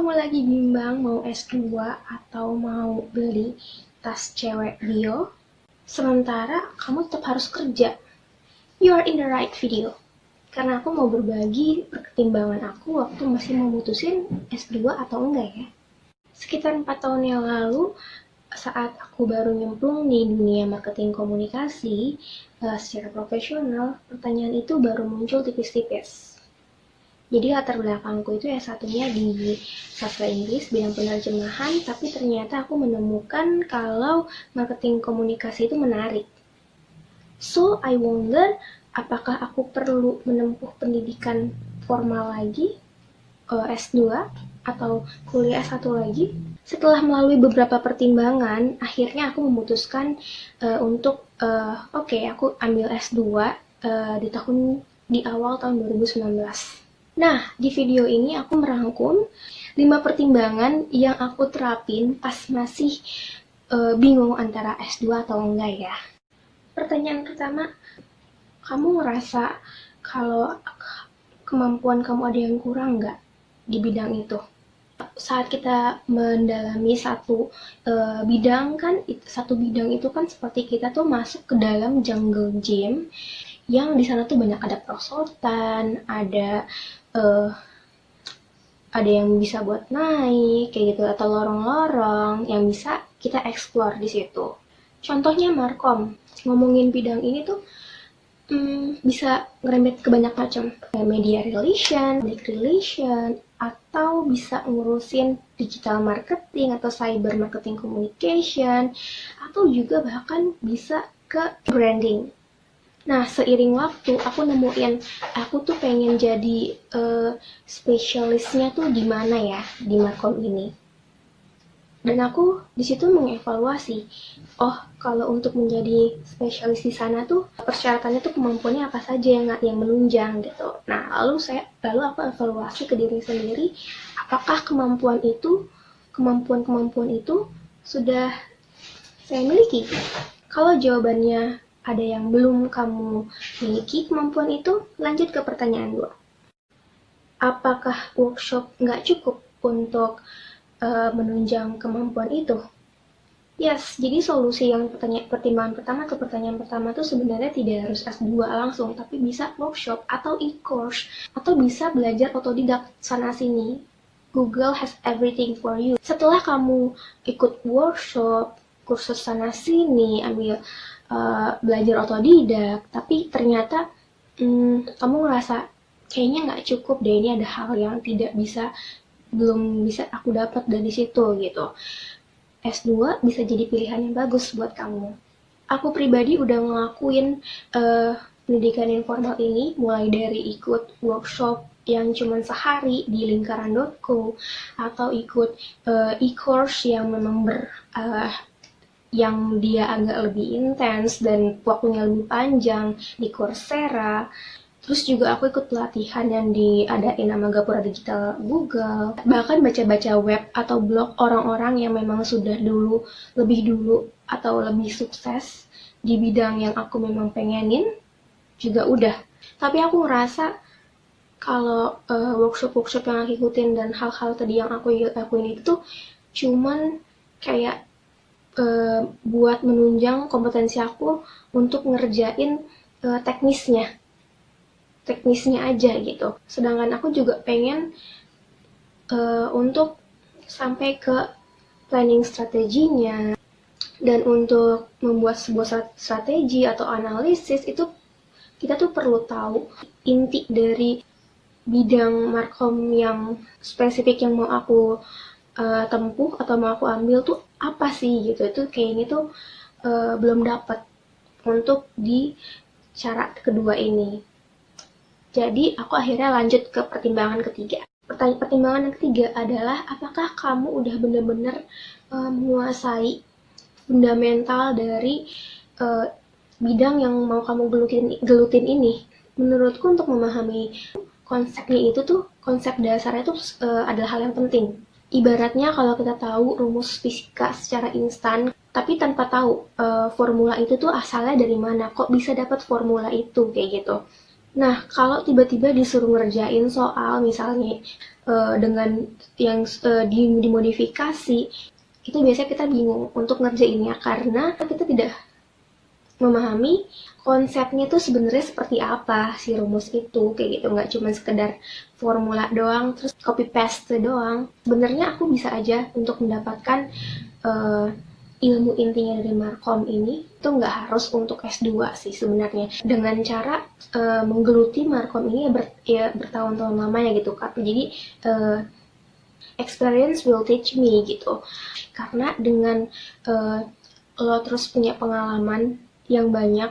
kamu lagi bimbang mau S2 atau mau beli tas cewek bio, sementara kamu tetap harus kerja, you are in the right video. Karena aku mau berbagi pertimbangan aku waktu masih mau mutusin S2 atau enggak ya. Sekitar 4 tahun yang lalu, saat aku baru nyemplung di dunia marketing komunikasi secara profesional, pertanyaan itu baru muncul tipis-tipis. Jadi latar belakangku itu satunya di sastra Inggris, bidang penerjemahan, tapi ternyata aku menemukan kalau marketing komunikasi itu menarik. So, I wonder, apakah aku perlu menempuh pendidikan formal lagi, S2, atau kuliah S1 lagi? Setelah melalui beberapa pertimbangan, akhirnya aku memutuskan untuk, aku ambil S2 di awal tahun 2019. Nah, di video ini aku merangkum 5 pertimbangan yang aku terapin pas masih bingung antara S2 atau enggak ya. Pertanyaan pertama, kamu ngerasa kalau kemampuan kamu ada yang kurang nggak di bidang itu? Saat kita mendalami bidang kan, satu bidang itu kan seperti kita tuh masuk ke dalam jungle gym yang di sana tuh banyak ada perosotan, ada yang bisa buat naik kayak gitu, atau lorong-lorong yang bisa kita explore di situ. Contohnya Markom, ngomongin bidang ini tuh bisa ngerembet ke banyak macam, media relation, public relation, atau bisa ngurusin digital marketing atau cyber marketing communication, atau juga bahkan bisa ke branding. Nah, seiring waktu aku nemuin aku tuh pengen jadi spesialisnya tuh di mana ya di Markom ini. Dan aku di situ mengevaluasi, oh kalau untuk menjadi spesialis di sana tuh persyaratannya tuh kemampuannya apa saja yang menunjang gitu. Nah, lalu aku evaluasi ke diri sendiri, apakah kemampuan itu sudah saya miliki. Kalau jawabannya ada yang belum kamu miliki kemampuan itu, lanjut ke pertanyaan 2. Apakah workshop nggak cukup untuk menunjang kemampuan itu? Yes, jadi solusi yang pertimbangan pertama ke pertanyaan pertama itu sebenarnya tidak harus S2 langsung, tapi bisa workshop atau e-course, atau bisa belajar otodidak sana-sini. Google has everything for you. Setelah kamu ikut workshop, kursus sana-sini, ambil belajar otodidak, tapi ternyata kamu ngerasa kayaknya nggak cukup deh, ini ada hal yang belum bisa aku dapat dari situ gitu. S2 bisa jadi pilihan yang bagus buat kamu. Aku pribadi udah ngelakuin pendidikan informal ini, mulai dari ikut workshop yang cuma sehari di lingkaran.co, atau ikut e-course yang memang yang dia agak lebih intens dan waktunya lebih panjang di Coursera. Terus juga aku ikut pelatihan yang diadain sama Gapura Digital Google. Bahkan baca-baca web atau blog orang-orang yang memang sudah lebih dulu atau lebih sukses di bidang yang aku memang pengenin juga udah. Tapi aku ngerasa kalau workshop-workshop yang aku ikutin dan hal-hal tadi yang aku lakuin itu cuman kayak buat menunjang kompetensi aku untuk ngerjain teknisnya aja gitu. Sedangkan aku juga pengen untuk sampai ke planning strateginya, dan untuk membuat sebuah strategi atau analisis itu kita tuh perlu tahu inti dari bidang markom yang spesifik yang mau aku tempuh atau mau aku ambil tuh apa sih gitu. Itu kayaknya tuh belum dapat untuk di cara kedua ini. Jadi aku akhirnya lanjut ke pertimbangan ketiga. Pertimbangan yang ketiga adalah apakah kamu udah benar-benar menguasai fundamental dari bidang yang mau kamu gelutin ini. Menurutku untuk memahami konsepnya itu tuh, konsep dasarnya tuh adalah hal yang penting. Ibaratnya kalau kita tahu rumus fisika secara instan, tapi tanpa tahu formula itu tuh asalnya dari mana, kok bisa dapat formula itu kayak gitu. Nah, kalau tiba-tiba disuruh ngerjain soal misalnya dengan yang dimodifikasi, itu biasanya kita bingung untuk ngerjainnya karena kita tidak memahami konsepnya tuh sebenarnya seperti apa si rumus itu, kayak gitu. Nggak cuma sekedar formula doang terus copy paste doang. Sebenarnya aku bisa aja untuk mendapatkan eh, ilmu intinya dari Markom ini itu nggak harus untuk S2 sih sebenarnya, dengan cara menggeluti Markom ini ya bertahun-tahun lamanya gitu kan. Jadi eh, experience will teach me gitu, karena dengan lo terus punya pengalaman yang banyak,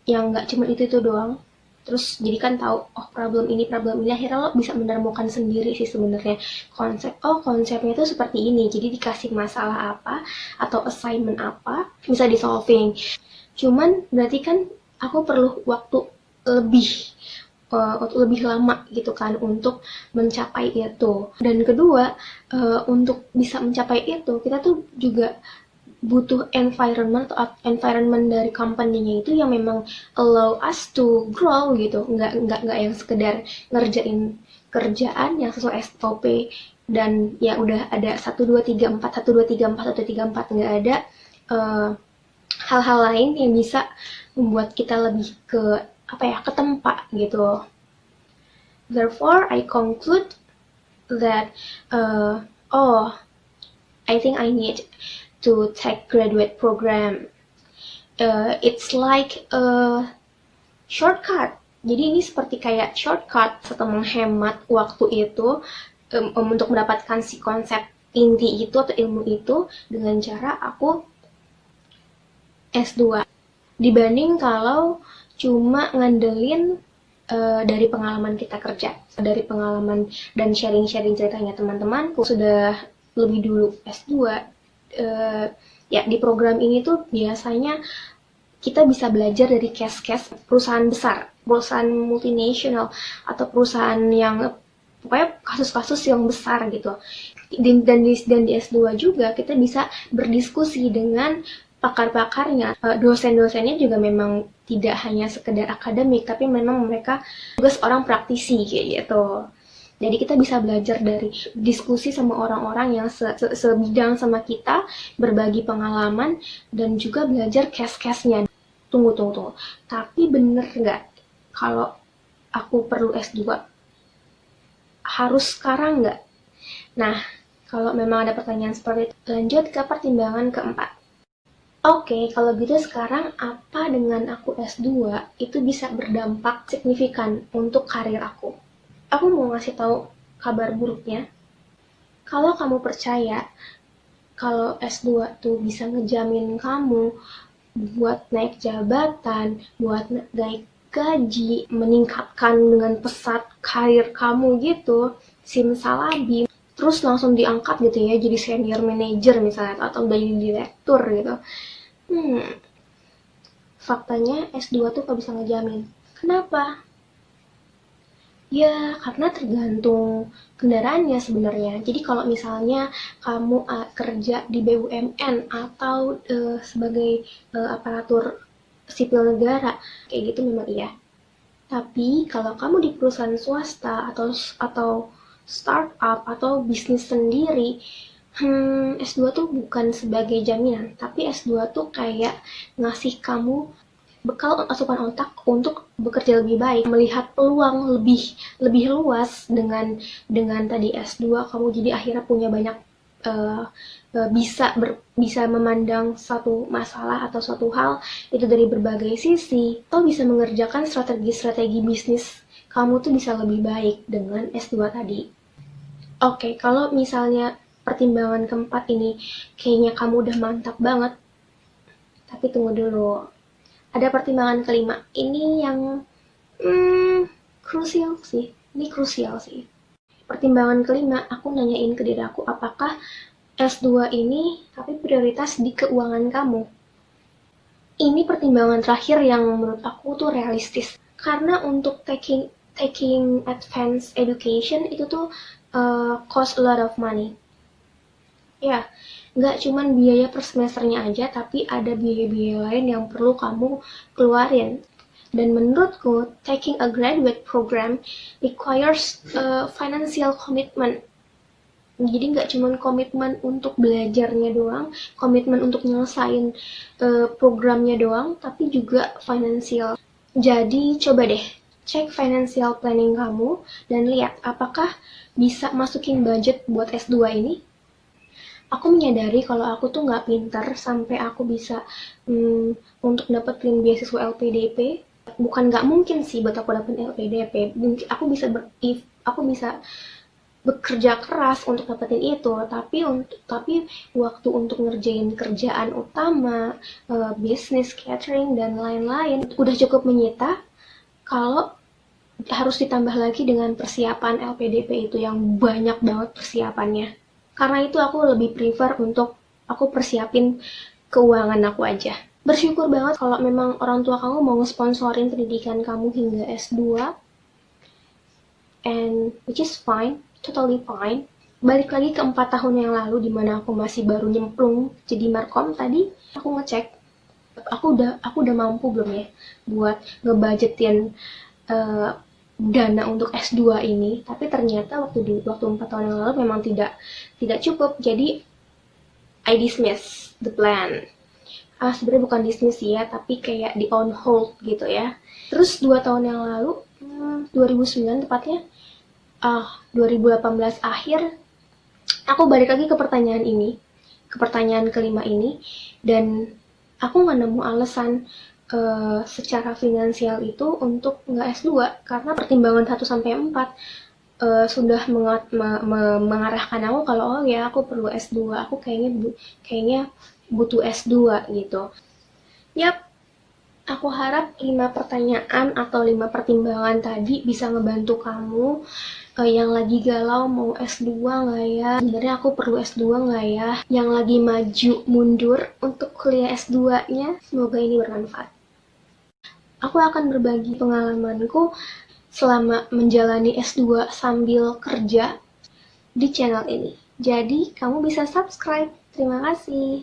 yang nggak cuma itu doang, terus jadi kan tahu oh problem ini akhirnya lo bisa menemukan sendiri sih sebenarnya konsepnya itu seperti ini, jadi dikasih masalah apa atau assignment apa bisa di solving. Cuman berarti kan aku perlu waktu lebih lebih lama gitu kan untuk mencapai itu. Dan kedua, untuk bisa mencapai itu kita tuh juga butuh environment dari company-nya itu yang memang allow us to grow gitu, nggak yang sekedar ngerjain kerjaan yang sesuai SOP dan ya udah ada 1 2 3 4 1 2 3 4 nggak ada uh, hal-hal lain yang bisa membuat kita lebih ke apa ya, ketempa gitu. Therefore I conclude that oh, I think I need to take graduate program. It's like a shortcut. Jadi ini seperti kayak shortcut setelah menghemat waktu itu untuk mendapatkan si konsep inti itu atau ilmu itu dengan cara aku S2. Dibanding kalau cuma ngandelin dari pengalaman kita kerja, dari pengalaman dan sharing-sharing ceritanya teman-temanku sudah lebih dulu S2. Ya di program ini tuh biasanya kita bisa belajar dari case-case perusahaan besar, perusahaan multinasional atau perusahaan yang pokoknya kasus-kasus yang besar gitu. Dan di S2 juga kita bisa berdiskusi dengan pakar-pakarnya. Dosen-dosennya juga memang tidak hanya sekedar akademik, tapi memang mereka juga seorang praktisi kayak gitu. Jadi kita bisa belajar dari diskusi sama orang-orang yang sebidang sama kita, berbagi pengalaman, dan juga belajar case-case-nya. Tunggu. Tapi bener nggak kalau aku perlu S2? Harus sekarang nggak? Nah, kalau memang ada pertanyaan seperti itu, lanjut ke pertimbangan keempat. Oke, kalau gitu sekarang apa dengan aku S2 itu bisa berdampak signifikan untuk karir aku? Aku mau ngasih tahu kabar buruknya. Kalau kamu percaya kalau S2 tuh bisa ngejamin kamu buat naik jabatan, buat naik gaji, meningkatkan dengan pesat karir kamu gitu, simsalabim, terus langsung diangkat gitu ya jadi senior manager misalnya atau jadi direktur gitu. Faktanya S2 tuh gak bisa ngejamin. Kenapa? Ya, karena tergantung kendaraannya sebenarnya. Jadi kalau misalnya kamu kerja di BUMN atau sebagai aparatur sipil negara, kayak gitu memang iya. Tapi kalau kamu di perusahaan swasta atau startup atau bisnis sendiri, S2 tuh bukan sebagai jaminan, tapi S2 tuh kayak ngasih kamu bekal asupan otak untuk bekerja lebih baik, melihat peluang lebih luas dengan tadi S2 kamu jadi akhirnya punya banyak bisa memandang satu masalah atau suatu hal itu dari berbagai sisi, atau bisa mengerjakan strategi bisnis kamu tuh bisa lebih baik dengan S2 tadi. Oke, kalau misalnya pertimbangan keempat ini kayaknya kamu udah mantap banget, tapi tunggu dulu. Ada pertimbangan kelima. Ini yang krusial sih. Ini krusial sih. Pertimbangan kelima, aku nanyain ke diri aku, apakah S2 ini tapi prioritas di keuangan kamu? Ini pertimbangan terakhir yang menurut aku tuh realistis. Karena untuk taking advanced education itu tuh cost a lot of money. Ya, nggak cuman biaya per semesternya aja, tapi ada biaya-biaya lain yang perlu kamu keluarin. Dan menurutku, taking a graduate program requires financial commitment. Jadi nggak cuma komitmen untuk belajarnya doang, komitmen untuk nyelesain programnya doang, tapi juga financial. Jadi coba deh cek financial planning kamu dan lihat apakah bisa masukin budget buat S2 ini. Aku menyadari kalau aku tuh nggak pintar sampai aku bisa untuk dapetin beasiswa LPDP. Bukan nggak mungkin sih buat aku dapetin LPDP. Mungkin aku bisa bekerja keras untuk dapetin itu, tapi waktu untuk ngerjain kerjaan utama, bisnis, catering dan lain-lain udah cukup menyita. Kalau harus ditambah lagi dengan persiapan LPDP itu yang banyak banget persiapannya. Karena itu aku lebih prefer untuk aku persiapin keuangan aku aja. Bersyukur banget kalau memang orang tua kamu mau sponsorin pendidikan kamu hingga S2, and which is fine, totally fine. Balik lagi ke 4 tahun yang lalu dimana aku masih baru nyemplung jadi markom tadi, aku ngecek aku udah mampu belum ya buat ngebudgetin dana untuk S2 ini. Tapi ternyata waktu 4 tahun yang lalu memang tidak cukup. Jadi I dismiss the plan. Sebenarnya bukan dismiss ya, tapi kayak di on hold gitu ya. Terus 2 tahun yang lalu, 2009 tepatnya, 2018 akhir, aku balik lagi ke pertanyaan kelima ini, dan aku nggak nemu alasan secara finansial itu untuk nggak S2, karena pertimbangan 1-4 sudah mengarahkan aku kalau oh ya aku perlu S2, aku kayaknya butuh S2 gitu. Yap, aku harap 5 pertanyaan atau 5 pertimbangan tadi bisa ngebantu kamu yang lagi galau mau S2 nggak ya, sebenarnya aku perlu S2 nggak ya, yang lagi maju mundur untuk kuliah S2-nya. Semoga ini bermanfaat. Aku akan berbagi pengalamanku selama menjalani S2 sambil kerja di channel ini. Jadi, kamu bisa subscribe. Terima kasih.